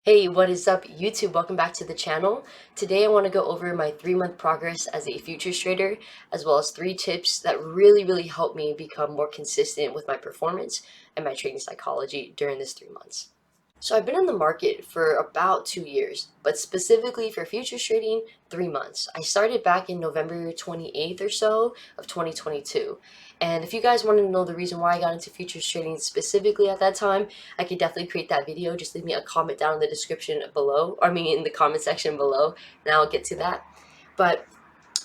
Hey, what is up, YouTube? Welcome back to the channel. Today I want to go over my 3-month progress as a futures trader, as well as 3 tips that really helped me become more consistent with my performance and my trading psychology during this 3 months. So I've been in the market for about 2 years, but specifically for futures trading, 3 months. I started back in November 28th or so of 2022. And if you guys want to know the reason why I got into futures trading specifically at that time, I could definitely create that video. Just leave me a comment down in the description below, or I mean in the comment section below, and I'll get to that. But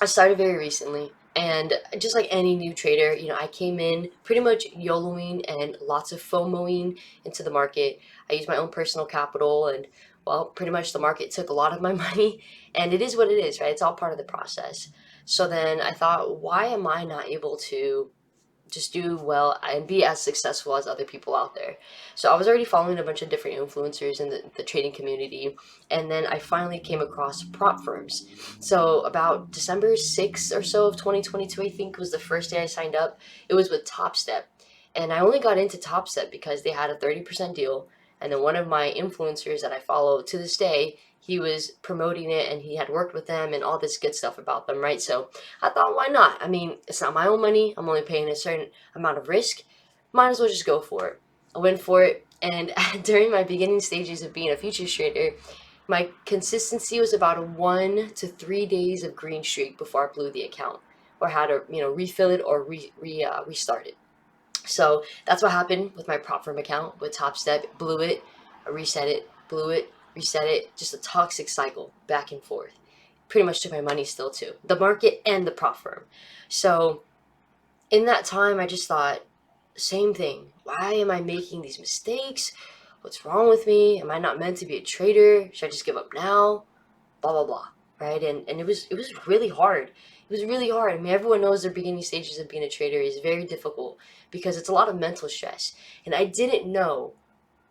I started very recently, and just like any new trader, I came in pretty much YOLOing and lots of FOMOing into the market. I used my own personal capital, and well, pretty much the market took a lot of my money, and it is what it is, right? It's all part of the process. So then I thought, why am I not able to just do well and be as successful as other people out there? So I was already following a bunch of different influencers in the trading community, and then I finally came across prop firms. So about December 6th or so of 2022, I think was the first day I signed up. It was with Top Step, and I only got into Top Step because they had a 30% deal, and then one of my influencers that I follow to this day, he was promoting it and he had worked with them and all this good stuff about them, right? So I thought, why not? I mean, it's not my own money. I'm only paying a certain amount of risk. Might as well just go for it. I went for it, and during my beginning stages of being a futures trader, my consistency was about a 1 to 3 days of green streak before I blew the account or had to, refill it or restart it. So that's what happened with my prop firm account with Top Step. Blew it, I reset it, blew it, reset it. Just a toxic cycle back and forth. Pretty much took my money still too. The market and the prop firm. So in that time, I just thought, same thing. Why am I making these mistakes? What's wrong with me? Am I not meant to be a trader? Should I just give up now? Blah blah blah. Right? And it was really hard. It was really hard. I mean, everyone knows the beginning stages of being a trader is very difficult because it's a lot of mental stress. And I didn't know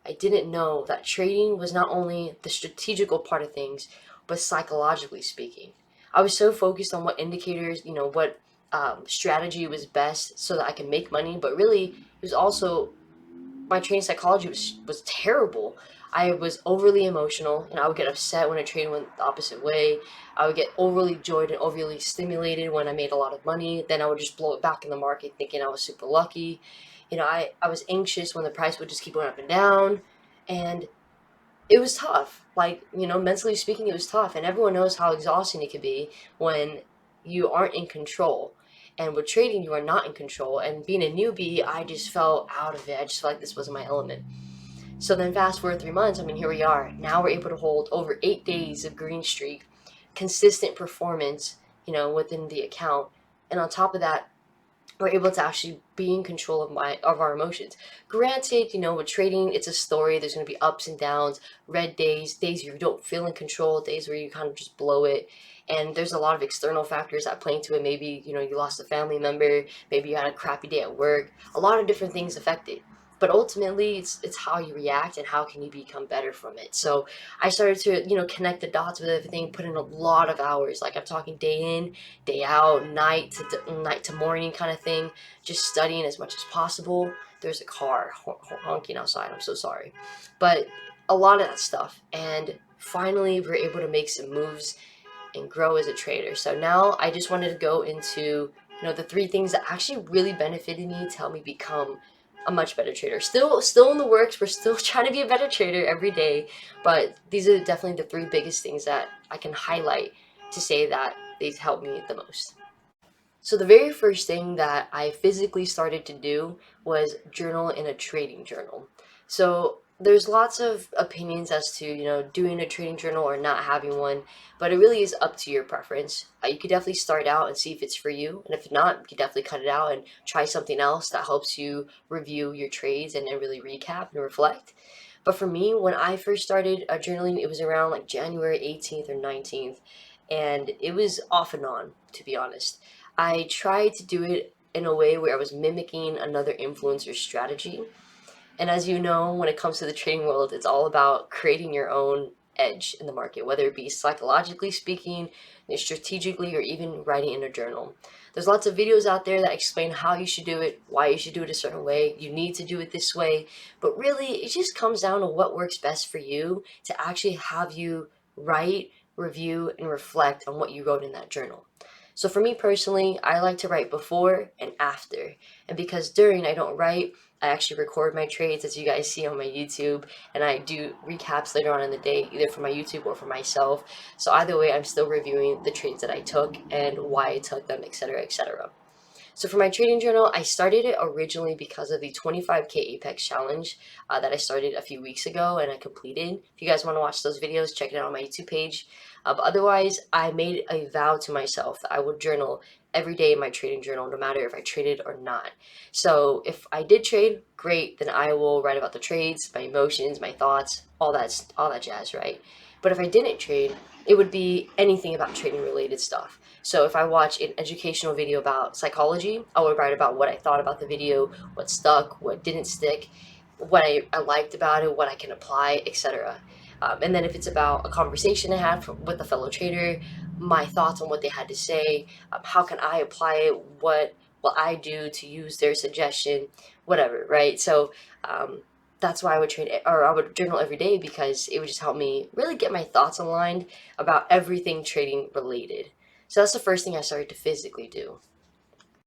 that trading was not only the strategical part of things, but psychologically speaking. I was so focused on what indicators, what strategy was best so that I could make money, but really it was also my training psychology was terrible. I was overly emotional, and I would get upset when a trade went the opposite way. I would get overly joyed and overly stimulated when I made a lot of money. Then I would just blow it back in the market, thinking I was super lucky. I was anxious when the price would just keep going up and down, and it was tough. Like, mentally speaking, it was tough. And everyone knows how exhausting it can be when you aren't in control. And with trading, you are not in control. And being a newbie, I just felt out of it. I just felt like this wasn't my element. So then fast forward 3 months, I mean, here we are. Now we're able to hold over 8 days of green streak, consistent performance, within the account. And on top of that, we're able to actually be in control of our emotions. Granted, with trading, it's a story. There's going to be ups and downs, red days, days where you don't feel in control, days where you kind of just blow it. And there's a lot of external factors that play into it. Maybe, you lost a family member, maybe you had a crappy day at work. A lot of different things affect it. But ultimately, it's how you react and how can you become better from it. So I started to, connect the dots with everything, put in a lot of hours. Like, I'm talking day in, day out, night to morning kind of thing, just studying as much as possible. There's a car honking outside. I'm so sorry, but a lot of that stuff. And finally, we're able to make some moves and grow as a trader. So now I just wanted to go into the 3 things that actually really benefited me to help me become a much better trader. Still in the works. We're still trying to be a better trader every day, but these are definitely the 3 biggest things that I can highlight to say that they've helped me the most. So the very first thing that I physically started to do was journal in a trading journal. So there's lots of opinions as to, doing a trading journal or not having one, but it really is up to your preference. You could definitely start out and see if it's for you. And if not, you could definitely cut it out and try something else that helps you review your trades and really recap and reflect. But for me, when I first started journaling, it was around like January 18th or 19th, and it was off and on, to be honest. I tried to do it in a way where I was mimicking another influencer's strategy. And as you know, when it comes to the trading world, it's all about creating your own edge in the market, whether it be psychologically speaking, strategically, or even writing in a journal. There's lots of videos out there that explain how you should do it, why you should do it a certain way, you need to do it this way, but really it just comes down to what works best for you to actually have you write, review, and reflect on what you wrote in that journal. So for me personally, I like to write before and after. And because during I don't write, I actually record my trades as you guys see on my YouTube, and I do recaps later on in the day, either for my YouTube or for myself. So either way, I'm still reviewing the trades that I took and why I took them, etc., etc. So for my trading journal, I started it originally because of the 25K Apex challenge that I started a few weeks ago and I completed. If you guys want to watch those videos, check it out on my YouTube page. But otherwise, I made a vow to myself that I would journal every day in my trading journal, no matter if I traded or not. So if I did trade, great, then I will write about the trades, my emotions, my thoughts, all that jazz, right? But if I didn't trade, it would be anything about trading related stuff. So if I watch an educational video about psychology, I would write about what I thought about the video, what stuck, what didn't stick, what I liked about it, what I can apply, etc. And then if it's about a conversation I had with a fellow trader, my thoughts on what they had to say, how can I apply it, what will I do to use their suggestion, whatever, right? So that's why I would trade or I would journal every day, because it would just help me really get my thoughts aligned about everything trading related. So that's the first thing I started to physically do.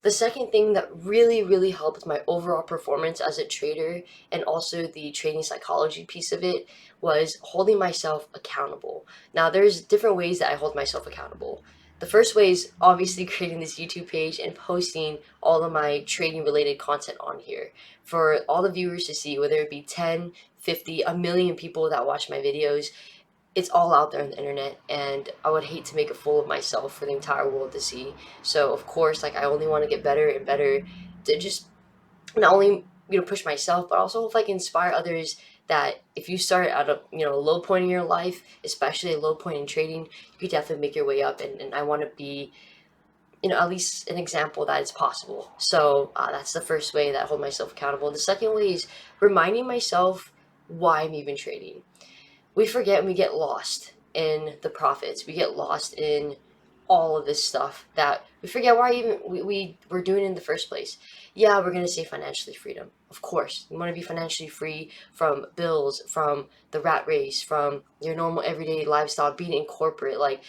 The second thing that really, really helped my overall performance as a trader and also the trading psychology piece of it was holding myself accountable. Now, there's different ways that I hold myself accountable. The first way is obviously creating this YouTube page and posting all of my trading related content on here for all the viewers to see, whether it be 10, 50, a million people that watch my videos. It's all out there on the internet, and I would hate to make a fool of myself for the entire world to see. So of course, like, I only want to get better and better to just not only push myself, but also if I can inspire others that if you start at a low point in your life, especially a low point in trading, you could definitely make your way up. And I want to be at least an example that it's possible. So that's the first way that I hold myself accountable. The second way is reminding myself why I'm even trading. We forget and we get lost in the profits. We get lost in all of this stuff that we forget why even we're doing it in the first place. Yeah, we're going to say financially freedom. Of course, you want to be financially free from bills, from the rat race, from your normal everyday lifestyle, being in corporate. Like,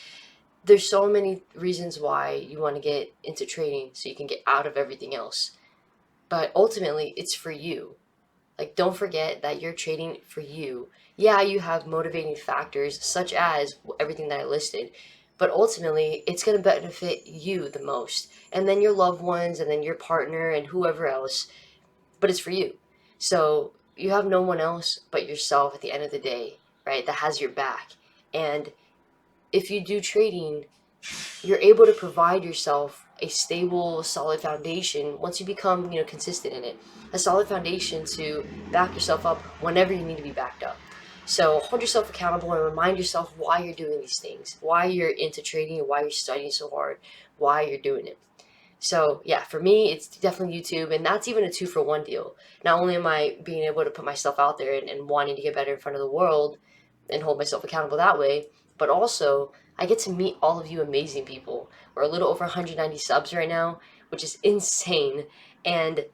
there's so many reasons why you want to get into trading so you can get out of everything else. But ultimately, it's for you. Like, don't forget that you're trading for you. Yeah, you have motivating factors such as everything that I listed, but ultimately, it's going to benefit you the most. And then your loved ones, and then your partner, and whoever else. But it's for you. So you have no one else but yourself at the end of the day, right? That has your back. And if you do trading, you're able to provide yourself a stable, solid foundation once you become, consistent in it. A solid foundation to back yourself up whenever you need to be backed up. So hold yourself accountable and remind yourself why you're doing these things, why you're into trading, why you're studying so hard, why you're doing it. So yeah, for me, it's definitely YouTube, and that's even a 2-for-1 deal. Not only am I being able to put myself out there and wanting to get better in front of the world and hold myself accountable that way, but also I get to meet all of you amazing people. We're a little over 190 subs right now, which is insane, and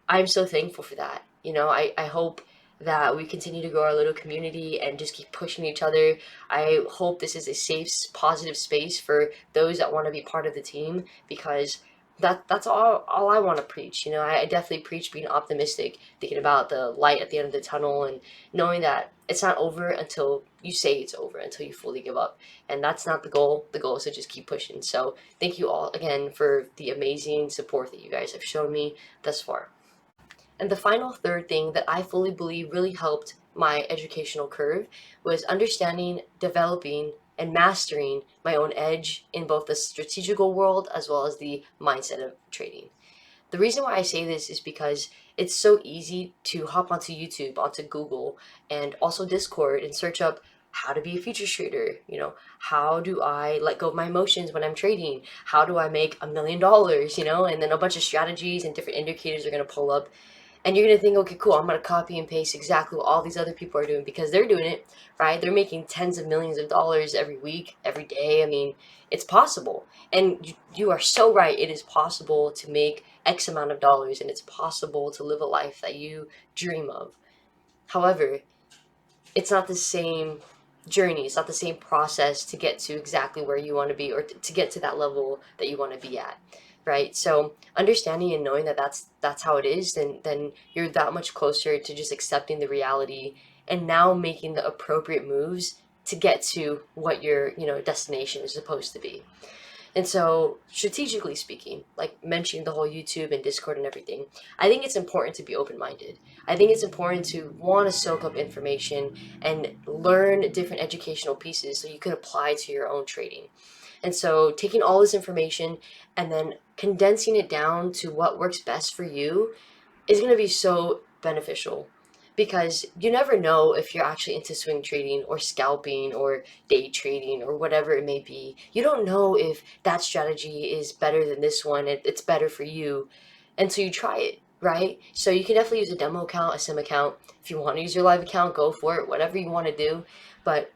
I'm so thankful for that. I hope that we continue to grow our little community and just keep pushing each other. I hope this is a safe, positive space for those that want to be part of the team, because that's all I want to preach. I definitely preach being optimistic, thinking about the light at the end of the tunnel, and knowing that it's not over until you say it's over, until you fully give up. And that's not the goal. The goal is to just keep pushing. So thank you all again for the amazing support that you guys have shown me thus far. And the final third thing that I fully believe really helped my educational curve was understanding, developing, and mastering my own edge in both the strategical world as well as the mindset of trading. The reason why I say this is because it's so easy to hop onto YouTube, onto Google, and also Discord and search up how to be a futures trader. How do I let go of my emotions when I'm trading? How do I make $1 million? And then a bunch of strategies and different indicators are going to pull up. And you're gonna think, okay, cool, I'm gonna copy and paste exactly what all these other people are doing because they're doing it, right? They're making tens of millions of dollars every week, every day. I mean, it's possible. And you are so right. It is possible to make X amount of dollars, and it's possible to live a life that you dream of. However, it's not the same journey. It's not the same process to get to exactly where you want to be, or to get to that level that you want to be at, right? So understanding and knowing that that's how it is, then you're that much closer to just accepting the reality and now making the appropriate moves to get to what your destination is supposed to be. And so, strategically speaking, like mentioning the whole YouTube and Discord and everything, I think it's important to be open minded. I think it's important to want to soak up information and learn different educational pieces so you can apply to your own trading. And so, taking all this information and then condensing it down to what works best for you is going to be so beneficial, because you never know if you're actually into swing trading or scalping or day trading or whatever it may be. You don't know if that strategy is better than this one, it's better for you until you try it, right? So you can definitely use a demo account, a sim account. If you want to use your live account, go for it, whatever you want to do. But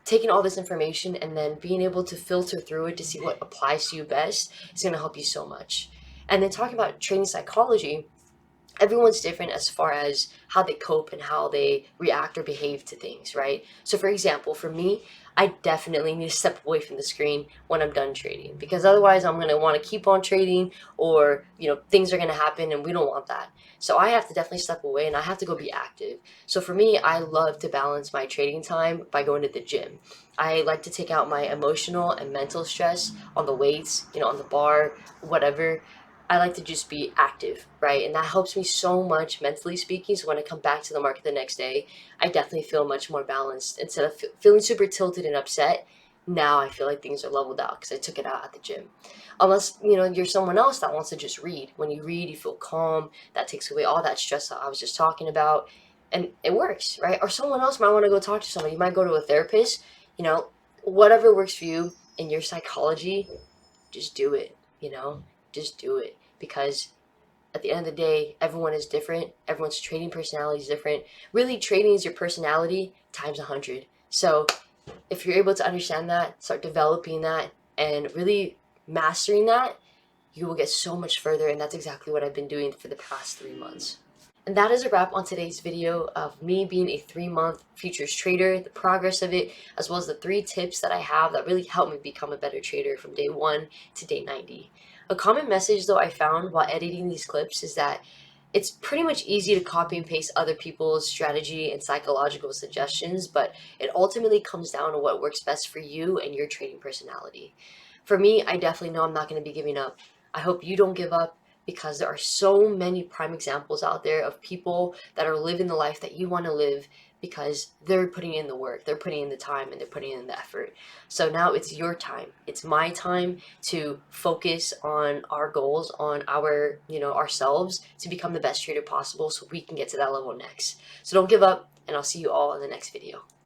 taking all this information and then being able to filter through it to see what applies to you best is going to help you so much. And then talking about trading psychology, everyone's different as far as how they cope and how they react or behave to things, right? So, for example, for me, I definitely need to step away from the screen when I'm done trading, because otherwise I'm going to want to keep on trading, or, things are going to happen and we don't want that. So, I have to definitely step away and I have to go be active. So, for me, I love to balance my trading time by going to the gym. I like to take out my emotional and mental stress on the weights, on the bar, whatever. I like to just be active, right? And that helps me so much mentally speaking. So when I come back to the market the next day, I definitely feel much more balanced. Instead of feeling super tilted and upset, now I feel like things are leveled out because I took it out at the gym. Unless, you're someone else that wants to just read. When you read, you feel calm. That takes away all that stress that I was just talking about. And it works, right? Or someone else might want to go talk to somebody. You might go to a therapist, you know, whatever works for you in your psychology, just do it, just do it, because at the end of the day, everyone is different. Everyone's trading personality is different. Really, trading is your personality times 100. So if you're able to understand that, start developing that, and really mastering that, you will get so much further. And that's exactly what I've been doing for the past 3 months. And that is a wrap on today's video of me being a 3-month futures trader, the progress of it, as well as the 3 tips that I have that really helped me become a better trader from day 1 to day 90. A common message, though, I found while editing these clips is that it's pretty much easy to copy and paste other people's strategy and psychological suggestions, but it ultimately comes down to what works best for you and your trading personality. For me, I definitely know I'm not going to be giving up. I hope you don't give up, because there are so many prime examples out there of people that are living the life that you want to live, because they're putting in the work, they're putting in the time, and they're putting in the effort. So now it's your time. It's my time to focus on our goals, on ourselves, to become the best trader possible so we can get to that level next. So don't give up, and I'll see you all in the next video.